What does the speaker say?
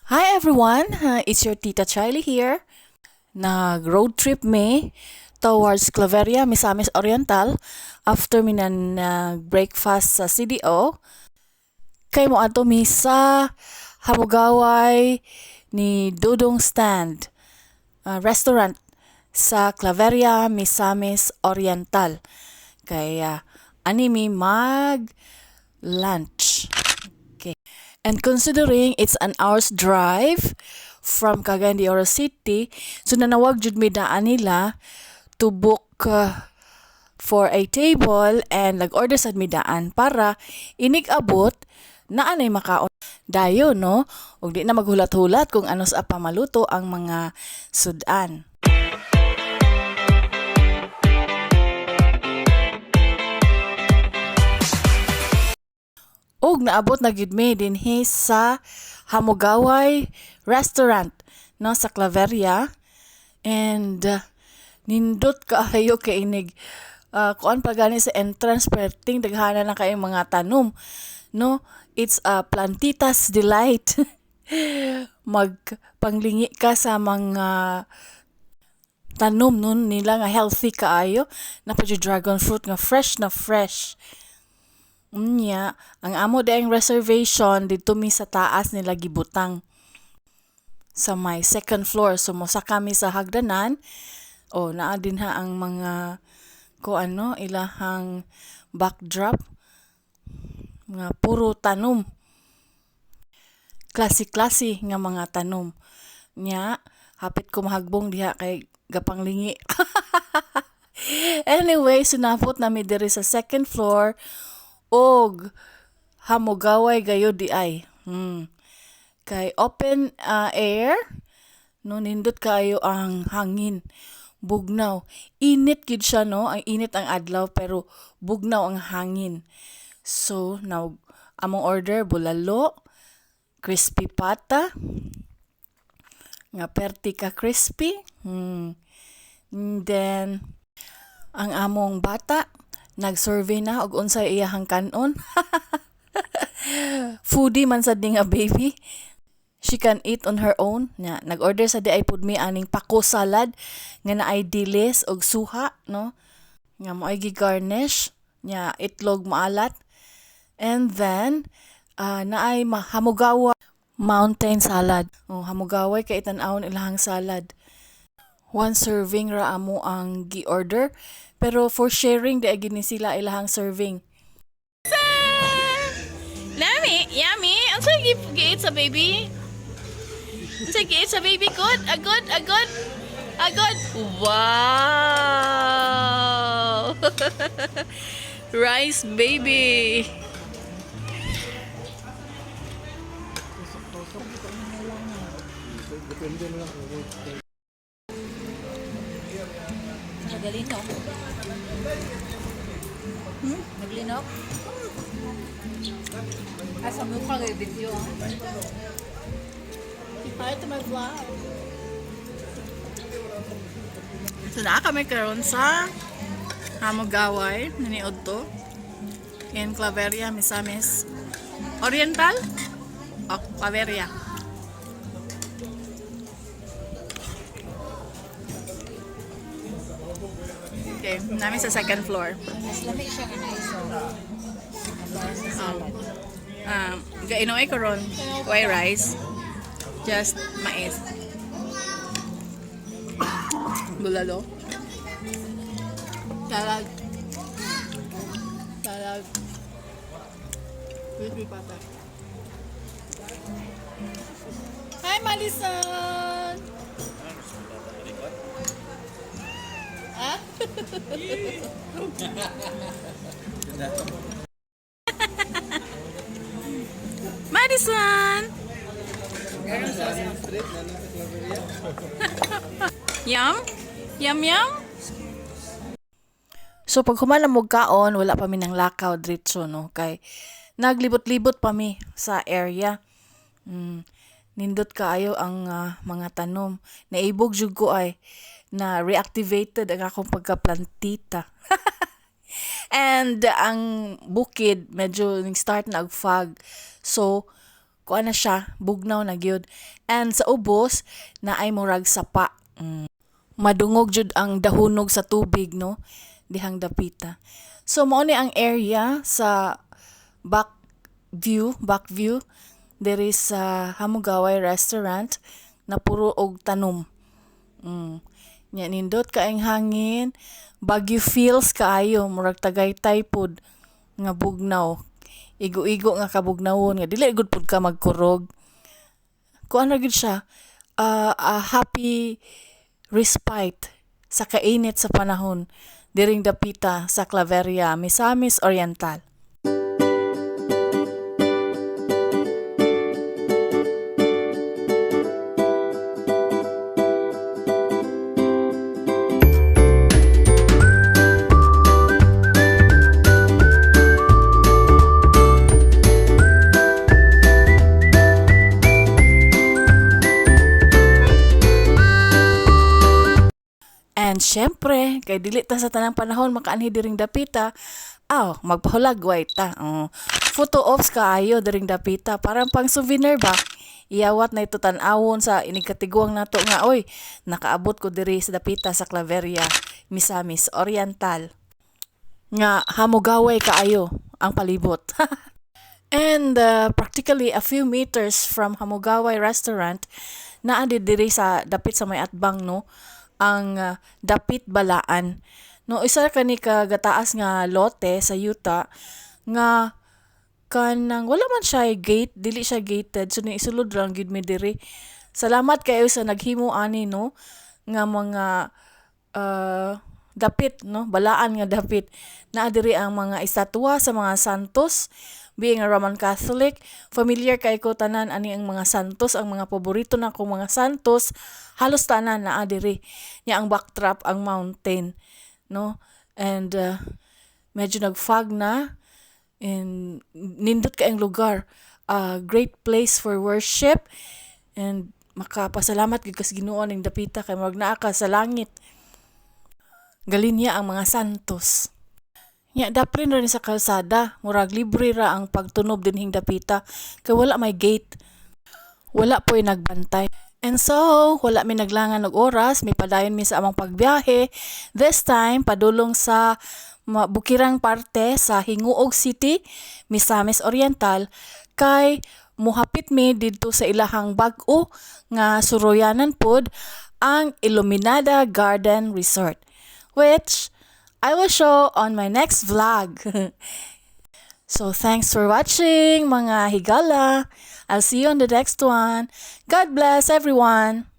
Hi everyone, it's your Tita Chayli here. Nag-road trip me towards Claveria, Misamis Oriental after mi na breakfast sa CDO. Kay mo ato mi sa Hamugaway ni Dudong Stand restaurant sa Claveria, Misamis Oriental. Kaya ani mi mag lunch. Okay. And considering it's an hour's drive from Cagayan de Oro City, so nanawag jud mi daan nila to book for a table and nag-order sad mi daan para inig-abot na anay makaon dayo no ug di na maghulat-hulat kung ano sa pamaluto ang mga sudan. Og naabot na gyud mi dinhi sa Hamugaway Restaurant no sa Claveria and nindot kaayo kay inig kuan pa gani sa entrance perting daghana na kay mga tanom no, it's a plantitas delight. Magpanglingi ka sa mga tanom nun nila nga healthy kaayo na pa dragon fruit nga fresh na fresh. Unya, ang amo daing reservation dito mi sa taas nila gibutang sa may second floor. So mosa kami sa hagdanan. O naa din ha ang mga ilahang backdrop nga puro tanom. Klase-klase nga mga tanom. Nya, hapit ko mahagbong diha kay gapanglingi. Anyway, sunapot nami diri sa second floor og hamugaway gayo di ay. Kay open air no nindot kayo ang hangin. Bugnaw. Init gid siya no, ang init ang adlaw pero bugnaw ang hangin. So, now among order bulalo, crispy pata, nga perti ka crispy. And then ang among bata nag-survey na og unsay iyahang kanon. Foodie man sad ni nga baby. She can eat on her own. Nya, nag-order sa di ay pud mi aning pako salad nga naay dilis og suha, no? Nga mo ay gi-garnish, nya itlog maalat. And then naay hamugawa mountain salad. Oh, hamugaway kay tan-awon ilahang salad. One serving ra amo ang gi-order. Pero for sharing, di agin sila ilahang serving. Lami, yummy. Ang sa gi-eat sa baby? Ang sa gi-eat sa baby? Good? Good? Good? Good? Wow! Rice baby. Naglino. Naglino? Asa mo ka ng video? Hi to my vlog. So na kami karon sa Hamugaway naniod to in Claveria, Misamis Oriental o Claveria. Okay, namin sa second floor. Mas lamig siya ka na iso. Gainoy ko ron, white rice, just mais. Bulalo. Salad. Crispy pata. Hi, Madison! Ah? Madison! Yum? Yum, yum? So pag human mo kaon, wala pa mi nang lakaw diretso no kay naglibot-libot pa mi sa area. Nindot kaayo ang mga tanom. Naibog jud ko ay na reactivated ang akong pagkaplantita. And ang bukid medyo start na og fog. So kuan na siya, bugnaw na gyud. And sa ubos na ay murag sapa. Madungog jud ang dahunog sa tubig, no, dihang dapita. So mao ni ang area sa back view there is sa Hamugaway Restaurant na puro og tanom. Nya nindot kaayong hangin, Baguio feels kaayo, murag Tagaytay pod nga bugnaw. Igo-igo nga kabugnawon nga dili gud pud ka magkurog. Kuan ra gid siya, a happy respite sa kainit sa panahon diring dapita sa Claveria, Misamis Oriental. And syempre, kay dili ta sa tanang panahon makaanhi diring dapita, magpahulagway ta. Photo ops kaayo diring dapita, parang pang souvenir ba? Iyawat na ito tan-awon sa inigkatiguang nato nga, oy, nakaabot ko diri sa dapita sa Claveria, Misamis Oriental. Nga hamugaway kaayo ang palibot. And practically a few meters from Hamugaway Restaurant, naadi diri sa dapit sa may atbang, no, ang Dapit-Balaan. No, isa kani kagataas nga lote sa yuta nga kanang wala man siya gate, dili siya gated, so ni isulod lang gid mi diri. Salamat kayo sa naghimo ani, no, nga mga dapit, no, balaan nga dapit. Naa diri ang mga estatwa sa mga santos. Being a Roman Catholic, familiar kay ko tanan ani ang mga santos, ang mga paborito na kong mga santos, halos tanan naa diri. Nya ang backdrop ang mountain, no? And medyo nag-fog na, and nindot kaayong lugar. Great place for worship, and makapasalamat gid kas Ginoo ning dapita kay murag naa ka sa langit. Galinya ang mga santos. Nya daprin rin sa kalsada, murag libre ra ang pagtunob dinhing dapita kay wala may gate. Wala po'y nagbantay. And so, wala mi naglangan og oras, may padayon mi sa among pagbiyahe. This time padulong sa bukirang parte sa Hinguog City, Misamis Oriental, kay muhapit mi didto sa ilahang bag-o nga suroyanan pod ang Iluminada Garden Resort, which I will show on my next vlog. So thanks for watching mga higala. I'll see you on the next one. God bless everyone.